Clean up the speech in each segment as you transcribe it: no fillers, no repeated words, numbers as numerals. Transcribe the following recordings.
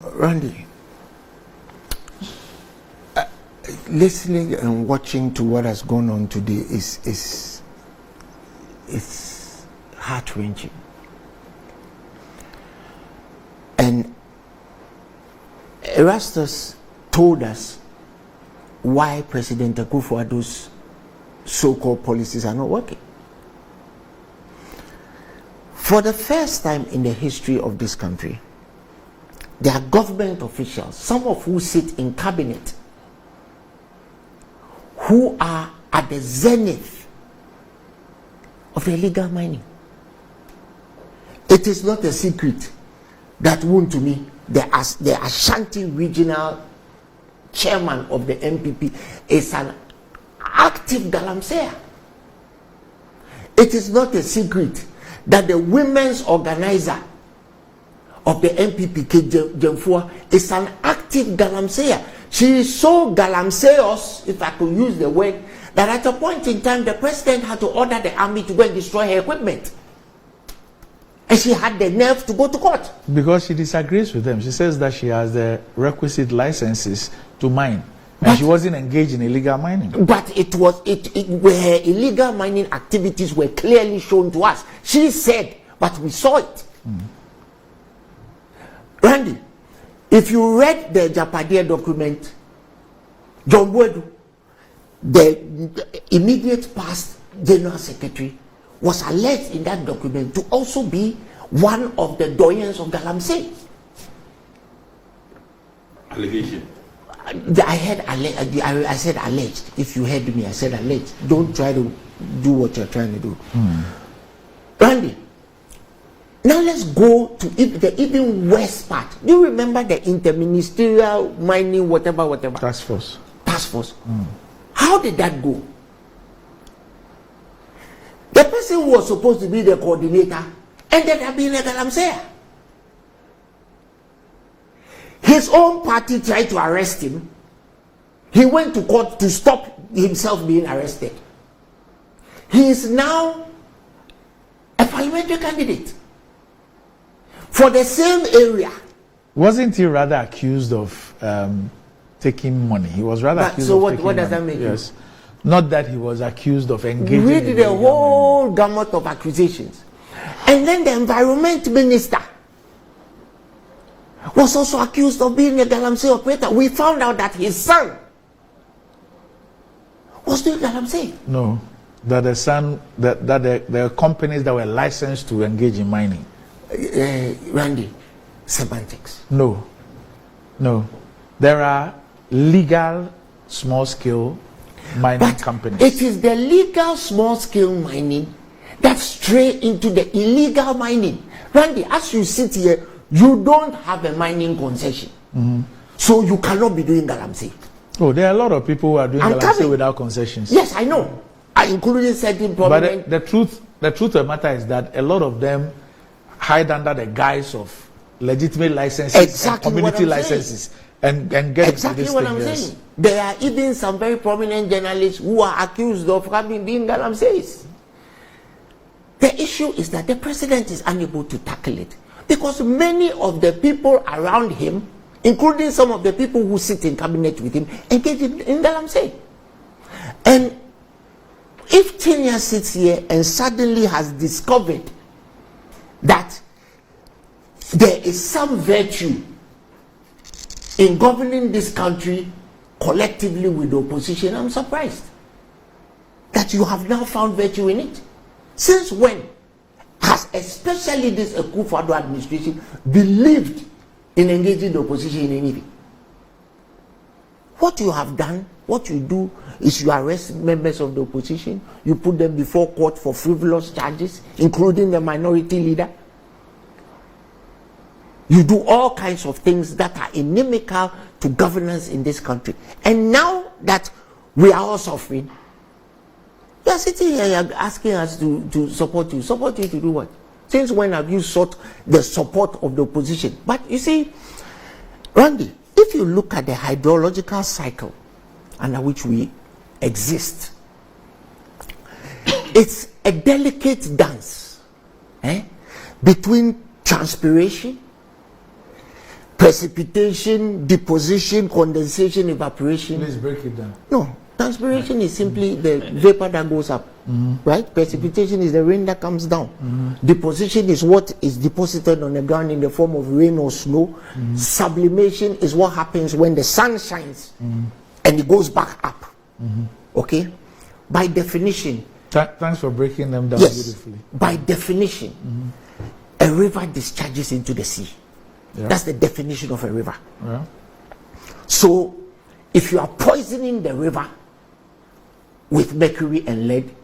Randy, listening and watching to what has gone on today is heart-wrenching. And Erastus told us why President Akufo-Addo's so-called policies are not working. For the first time in the history of this country, there are government officials, some of who sit in cabinet, who are at the zenith of illegal mining. It is not a secret that Wontumi, the Ashanti regional chairman of the MPP, is an active galamseyer. It is not a secret that the women's organizer of the MPP, Jemfua, is an active galamseyer. She is so galamseyous, if I could use the word, that at a point in time the president had to order the army to go and destroy her equipment. And she had the nerve to go to court. Because she disagrees with them. She says that she has the requisite licenses to mine. And she wasn't engaged in illegal mining. But her illegal mining activities were clearly shown to us. She said, but we saw it. Randy, if you read the Japadia document, John Boafo, the immediate past general secretary, was alleged in that document to also be one of the doyens of galamsey. Allegation. I said alleged. If you heard me, I said alleged. Don't try to do what you're trying to do. Randy, now let's go to the even worst part. Do you remember the interministerial mining whatever? Task force. How did that go? The person who was supposed to be the coordinator ended up being a galamseyer. His own party tried to arrest him. He went to court to stop himself being arrested. He is now a parliamentary candidate for the same area. Wasn't he rather accused of taking money? He was rather accused of taking money. So what does that make? Yes. Not that he was accused of engaging in the whole gamut of accusations. And then the environment minister was also accused of being a galamsey operator. We found out that his son was doing galamsey. No, that the son, that there are companies that were licensed to engage in mining. Randy, semantics. No. There are legal small-scale mining companies. It is the legal small-scale mining that stray into the illegal mining. Randy, as you sit here, you don't have a mining concession. So you cannot be doing galamsey. Oh, there are a lot of people who are doing galamsey without concessions. Yes, I know. Including certain problems. But the truth of the matter is that a lot of them hide under the guise of legitimate licenses and community licenses and get exactly this what thing, I'm yes. saying. There are even some very prominent journalists who are accused of having been galamseys. The issue is that the president is unable to tackle it because many of the people around him, including some of the people who sit in cabinet with him, engage in galamsey. And if Tinia sits here and suddenly has discovered that there is some virtue in governing this country collectively with the opposition, I'm surprised that you have now found virtue in it. Since when has especially this Akufo-Addo administration believed in engaging the opposition in anything? What you have done, what you do, is you arrest members of the opposition, you put them before court for frivolous charges, including the minority leader. You do all kinds of things that are inimical to governance in this country. And now that we are all suffering, you are sitting here asking us to support you. Support you to do what? Since when have you sought the support of the opposition? But you see, Randy, if you look at the hydrological cycle under which we exist, it's a delicate dance between transpiration, precipitation, deposition, condensation, evaporation. Please break it down. No, transpiration is simply the vapor that goes up, right? Precipitation is the rain that comes down. Deposition is what is deposited on the ground in the form of rain or snow. Sublimation is what happens when the sun shines and it goes back up. Okay? By definition. Thanks for breaking them down beautifully. By definition, a river discharges into the sea. Yeah. That's the definition of a river. Yeah. So, if you are poisoning the river with mercury and lead,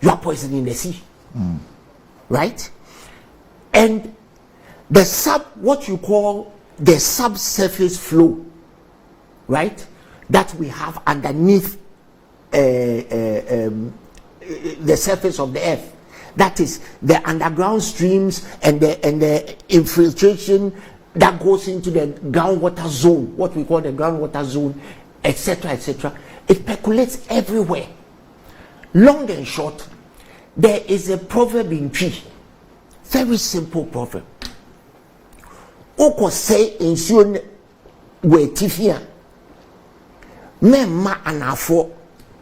you are poisoning the sea. Right? And what you call the subsurface flow, right? That we have underneath the surface of the earth. That is the underground streams and the infiltration that goes into the groundwater zone, what we call the groundwater zone, etc., etc. It percolates everywhere. Long and short, there is a proverb in Twi, very simple proverb. Oko say insuon we tifia memma anafo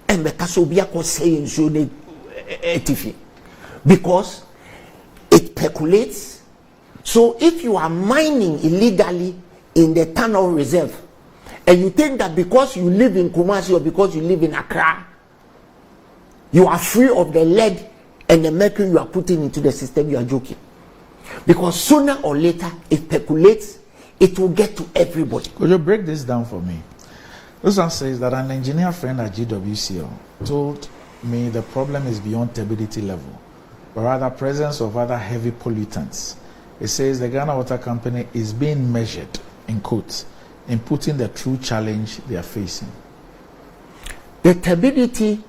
embeka so bia ko say insuon etifi, because it percolates. So if you are mining illegally in the tunnel reserve and you think that because you live in Kumasi or because you live in Accra, you are free of the lead and the mercury you are putting into the system, you are joking. Because sooner or later it percolates, it will get to everybody. Could you break this down for me? This one says that an engineer friend at GWCL told me the problem is beyond turbidity level, but rather presence of other heavy pollutants. It says the Ghana Water Company is being measured, in quotes, in putting the true challenge they are facing. The turbidity.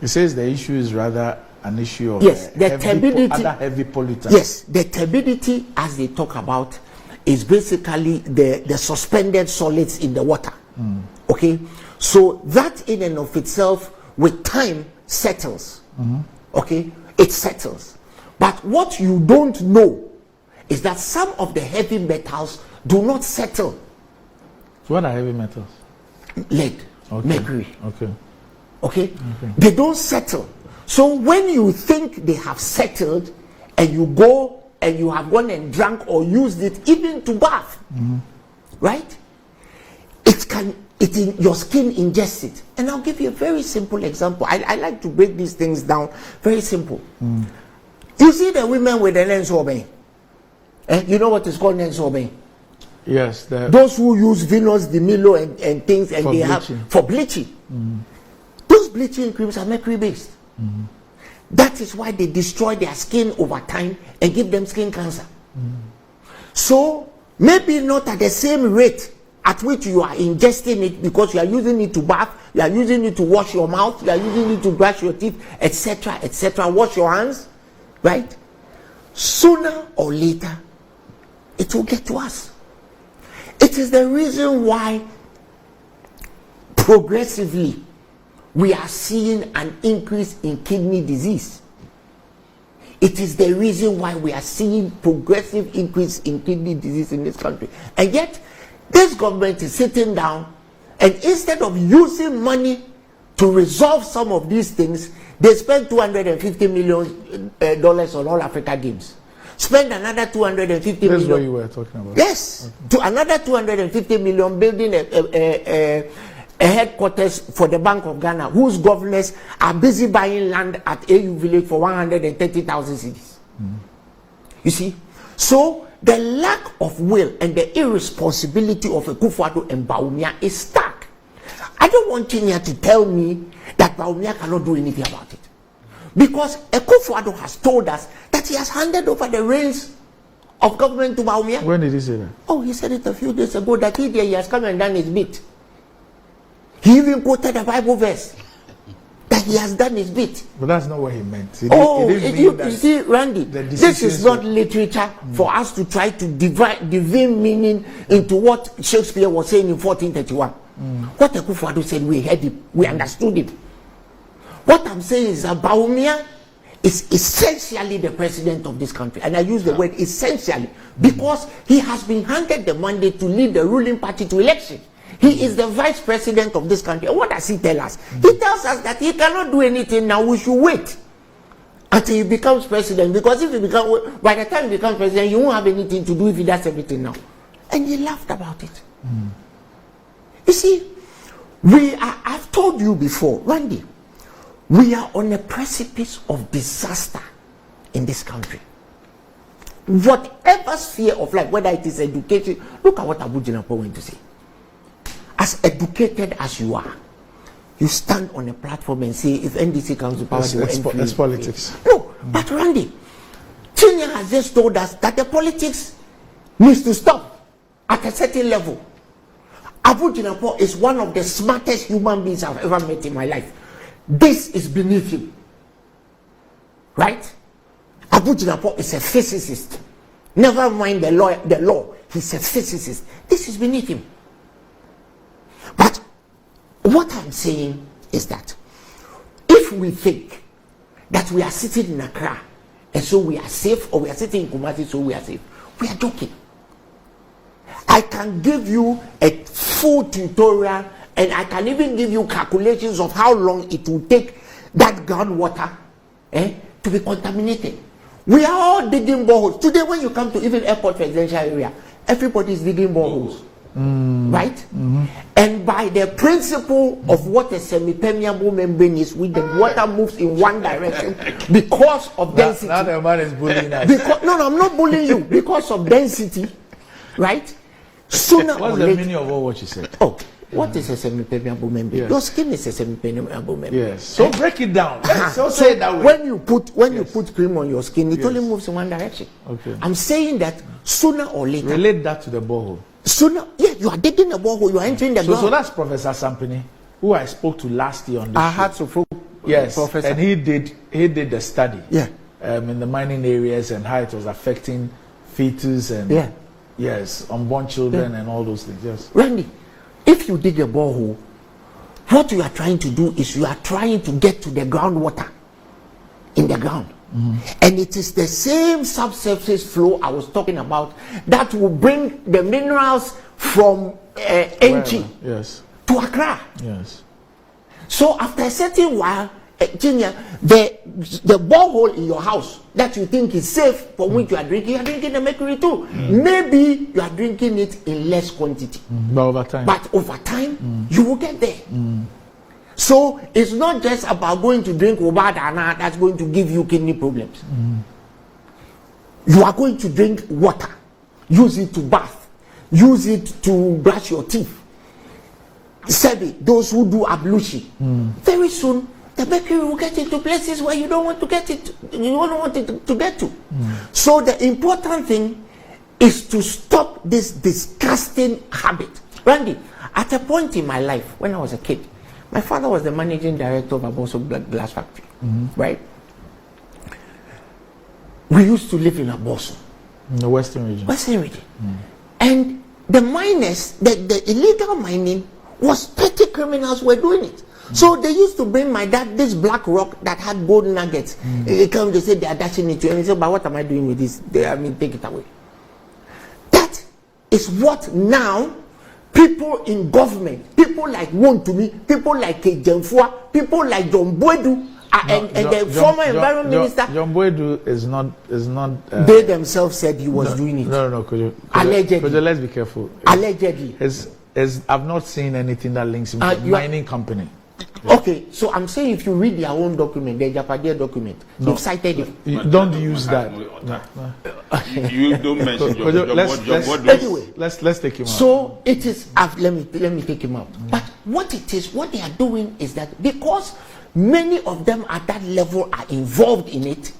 It says the issue is rather an issue of the turbidity, other heavy pollutants. Yes, the turbidity, as they talk about, is basically the suspended solids in the water. Okay, so that in and of itself, with time, settles. Okay, it settles. But what you don't know is that some of the heavy metals do not settle. So what are heavy metals? Lead, mercury. Okay. They don't settle. So when you think they have settled and you go and you have gone and drank or used it even to bath, right? Your skin ingests it. And I'll give you a very simple example. I like to break these things down. Very simple. You see the women with the nensorbane. You know what is called nensorbane? Yes. Those who use Venus de Milo and things and they have for bleaching. Those bleaching creams are mercury based. That is why they destroy their skin over time and give them skin cancer. So maybe not at the same rate at which you are ingesting it, because you are using it to bath, you are using it to wash your mouth, you are using it to brush your teeth, etc., etc., wash your hands, right? Sooner or later, it will get to us. It is the reason why progressively we are seeing an increase in kidney disease. It is the reason why we are seeing progressive increase in kidney disease in this country. And yet, this government is sitting down, and instead of using money to resolve some of these things, they spend $250 million on All Africa Games. Spend another 250 million. That's what you were talking about. Yes, to another 250 million building a headquarters for the Bank of Ghana, whose governors are busy buying land at AU Village for 130,000 cedis. You see, so the lack of will and the irresponsibility of Akufo-Addo and Bawumia is stark. I don't want Kenya to tell me that Bawumia cannot do anything about it, because Akufo-Addo has told us that he has handed over the reins of government to Bawumia. When did he say that? Oh, he said it a few days ago that he has come and done his bit. He even quoted a Bible verse that he has done his bit. But that's not what he meant. You see, Randy, this is not literature for us to try to divine meaning into what Shakespeare was saying in 1431. What Akufo-Addo said, we heard it, we understood it. What I'm saying is that Bawumia is essentially the president of this country. And I use the word essentially because he has been handed the mandate to lead the ruling party to election. He is the vice president of this country. And what does he tell us? He tells us that he cannot do anything now. We should wait until he becomes president, because if he becomes, by the time he becomes president, you won't have anything to do if he does everything now. And he laughed about it. You see, I've told you before, Randy, we are on a precipice of disaster in this country. Whatever sphere of life, whether it is education, look at what Abu Jinapo went to say. As educated as you are, you stand on a platform and say, if NDC comes to power, it's politics. No, but Randy, Kenya has just told us that the politics needs to stop at a certain level. Abu Jinapo is one of the smartest human beings I've ever met in my life. This is beneath him. Right? Abu Jinapo is a physicist. Never mind the law. He's a physicist. This is beneath him. But what I'm saying is that if we think that we are sitting in Accra and so we are safe, or we are sitting in Kumasi so we are safe, we are joking. I can give you a full tutorial, and I can even give you calculations of how long it will take that groundwater to be contaminated. We are all digging boreholes. Today, when you come to even airport residential area, everybody is digging boreholes. Right? And by the principle of what a semi-permeable membrane is, with the water moves in one direction because of density. Now the man is bullying us. No, I'm not bullying you. Because of density, right? Sooner What's or the later. meaning of what you said? Oh, what is a semi-permeable membrane? Yes. Your skin is a semi-permeable membrane. Yes. So break it down. So So say it that way. when you put cream on your skin, it only moves in one direction. Okay. I'm saying that sooner or later. Relate that to the borehole. Sooner, you are digging a borehole, you are entering the ground. So that's Professor Sampini, who I spoke to last year on this I show. had to Yes, Professor. and he did the study. Yeah. In the mining areas and how it was affecting fetus and yes, unborn children and all those things. Yes. Randy, if you dig a borehole, what you are trying to do is you are trying to get to the groundwater in the ground. And it is the same subsurface flow I was talking about that will bring the minerals from Enchi to Accra. Yes. So after a certain while, Kenya, the borehole in your house that you think is safe for which you are drinking the mercury too. Maybe you are drinking it in less quantity. But over time, you will get there. So it's not just about going to drink Obadana that's going to give you kidney problems. You are going to drink water, use it to bath, use it to brush your teeth. Those who do ablution, very soon the mercury will get into places where you don't want to get it. You don't want it to get to. So the important thing is to stop this disgusting habit. Randy, at a point in my life when I was a kid, my father was the managing director of Aboso Glass Factory, right? We used to live in Aboso. In the Western region. And the miners, the illegal mining, was petty criminals were doing it. So they used to bring my dad this black rock that had gold nuggets. They come, they say they are dashing it to him. He said, but what am I doing with this? Take it away. That is what now people in government, people like Wontumi, people like Kejemfua, people like John Boedu, and the former environment minister. John Boedu is not. They themselves said he was doing it. No, allegedly. Let's be careful. Allegedly. I've not seen anything that links him to a mining company. Okay, so I'm saying if you read their own document, the Japadia document, they've cited it. Don't use that. You don't mention anyway, let's take him out. So it is. Let me take him out. But what they are doing is that because many of them at that level are involved in it,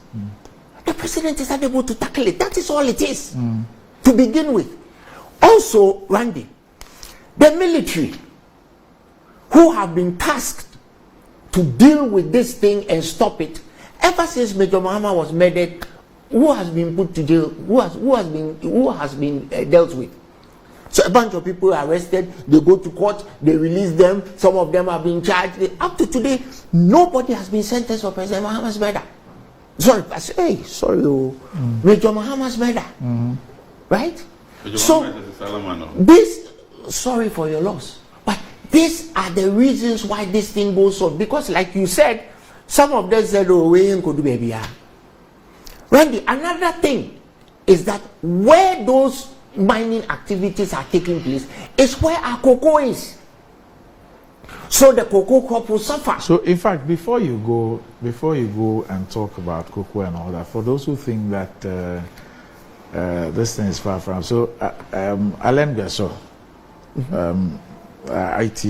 the president is unable to tackle it. That is all it is to begin with. Also, Randy, the military, who have been tasked to deal with this thing and stop it, ever since Major Mahama was murdered, who has been put to jail? Who has been dealt with? So a bunch of people are arrested. They go to court. They release them. Some of them are being charged. Up to today, nobody has been sentenced for President Mahama's murder. Sorry, I say, hey, sorry, Major Muhammad's murder. Right? So, this, sorry for your loss. But these are the reasons why this thing goes on. Because, like you said, some of them said, oh, we ain't going to do baby. Randy, another thing is that where those mining activities are taking place is where our cocoa is. So the cocoa crop will suffer. So, in fact, before you go and talk about cocoa and all that, for those who think that this thing is far from, so Alain Gasso, IT,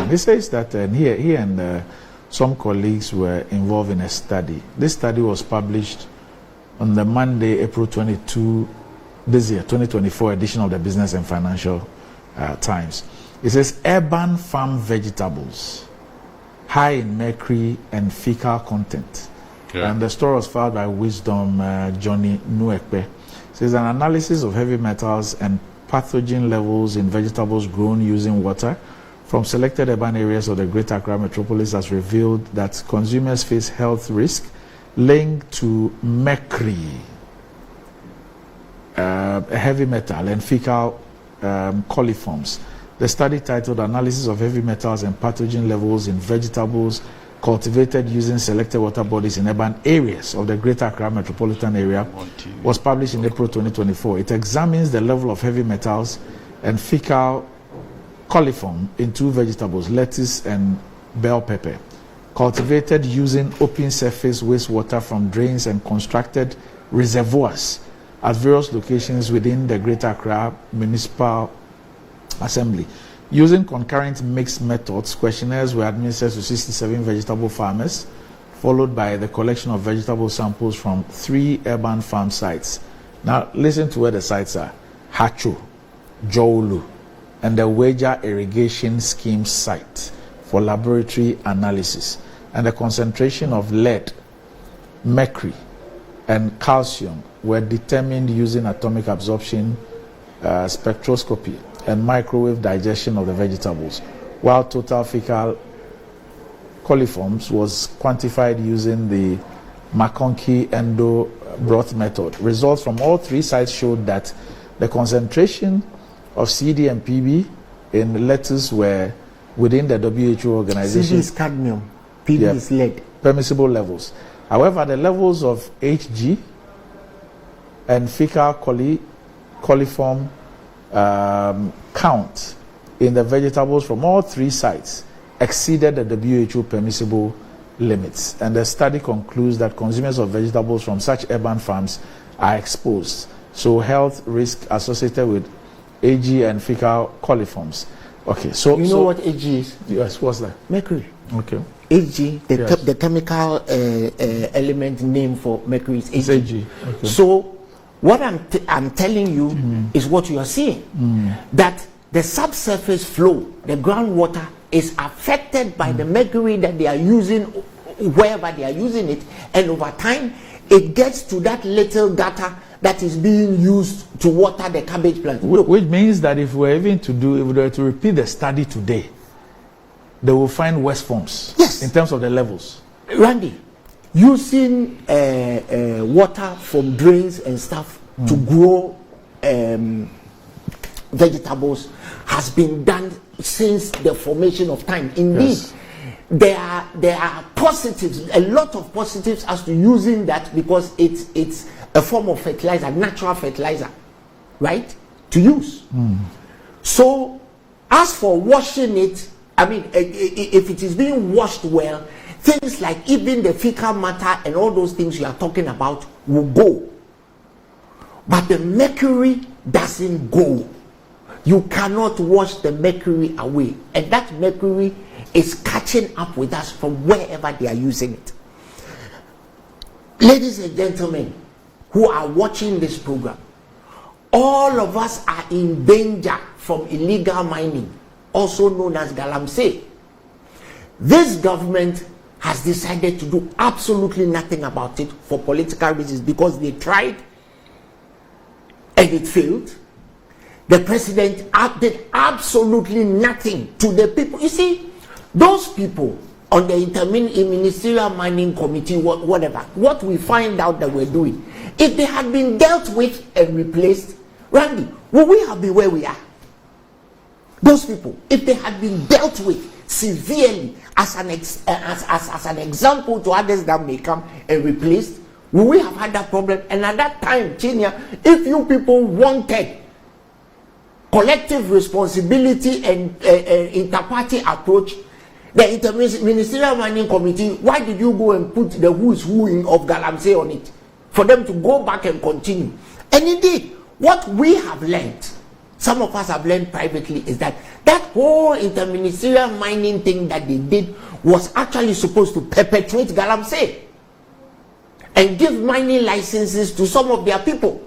he says that he and some colleagues were involved in a study. This study was published on the Monday, April 22, this year, 2024 edition of the Business and Financial Times. It says urban farm vegetables high in mercury and fecal content. Okay. And the story was filed by Wisdom Johnny Nuekpe. It says an analysis of heavy metals and pathogen levels in vegetables grown using water from selected urban areas of the Greater Accra metropolis has revealed that consumers face health risk linked to mercury, a heavy metal, and fecal coliforms. The study titled Analysis of Heavy Metals and Pathogen Levels in Vegetables Cultivated Using Selected Water Bodies in Urban Areas of the Greater Accra Metropolitan Area was published in April 2024. It examines the level of heavy metals and fecal coliform in two vegetables, lettuce and bell pepper, cultivated using open surface wastewater from drains and constructed reservoirs at various locations within the Greater Accra Municipal Assembly. Using concurrent mixed methods, questionnaires were administered to 67 vegetable farmers, followed by the collection of vegetable samples from 3 urban farm sites. Now, listen to where the sites are: Hacho, Jowlu, and the Weja Irrigation Scheme site for laboratory analysis. And the concentration of lead, mercury, and calcium were determined using atomic absorption spectroscopy and microwave digestion of the vegetables, while total fecal coliforms was quantified using the McConkey endo broth method. Results from all 3 sites showed that the concentration of CD and PB in lettuce were within the WHO organization. CD is cadmium, PB is lead. Permissible levels. However, the levels of HG and fecal coliform count in the vegetables from all 3 sites exceeded the WHO permissible limits, and the study concludes that consumers of vegetables from such urban farms are exposed. So health risk associated with AG and fecal coliforms. Okay, so you know what AG is? Yes, what's that? Mercury. Okay. AG, the chemical element name for mercury is AG. It's AG. Okay. So what I'm telling you is what you are seeing, that the subsurface flow, the groundwater, is affected by the mercury that they are using wherever they are using it, and over time it gets to that little gutter that is being used to water the cabbage plant. Which means that if we were to repeat the study today, they will find worse forms. Yes. In terms of the levels. Randy, using water from drains and stuff to grow vegetables has been done since the formation of time. Indeed, yes. There are positives, a lot of positives as to using that, because it's a form of fertilizer, natural fertilizer, right, to use. So as for washing it, I mean, if it is being washed well, things like even the fecal matter and all those things you are talking about will go. But the mercury doesn't go. You cannot wash the mercury away. And that mercury is catching up with us from wherever they are using it. Ladies and gentlemen who are watching this program, all of us are in danger from illegal mining, also known as galamsey. This government has decided to do absolutely nothing about it for political reasons, because they tried and it failed. The president did absolutely nothing to the people. You see, those people on the interministerial mining committee, whatever, what we find out that we're doing, if they had been dealt with and replaced, Randy, would we have been where we are? Those people, if they had been dealt with severely as an example to others that may come and replaced, will we have had that problem? And at that time, Chinia, if you people wanted collective responsibility and inter-party approach, the Interministerial Mining Committee, why did you go and put the who's who of galamsey on it? For them to go back and continue. And indeed, what we have learned, some of us have learned privately, is that that whole interministerial mining thing that they did was actually supposed to perpetuate galamsey and give mining licenses to some of their people.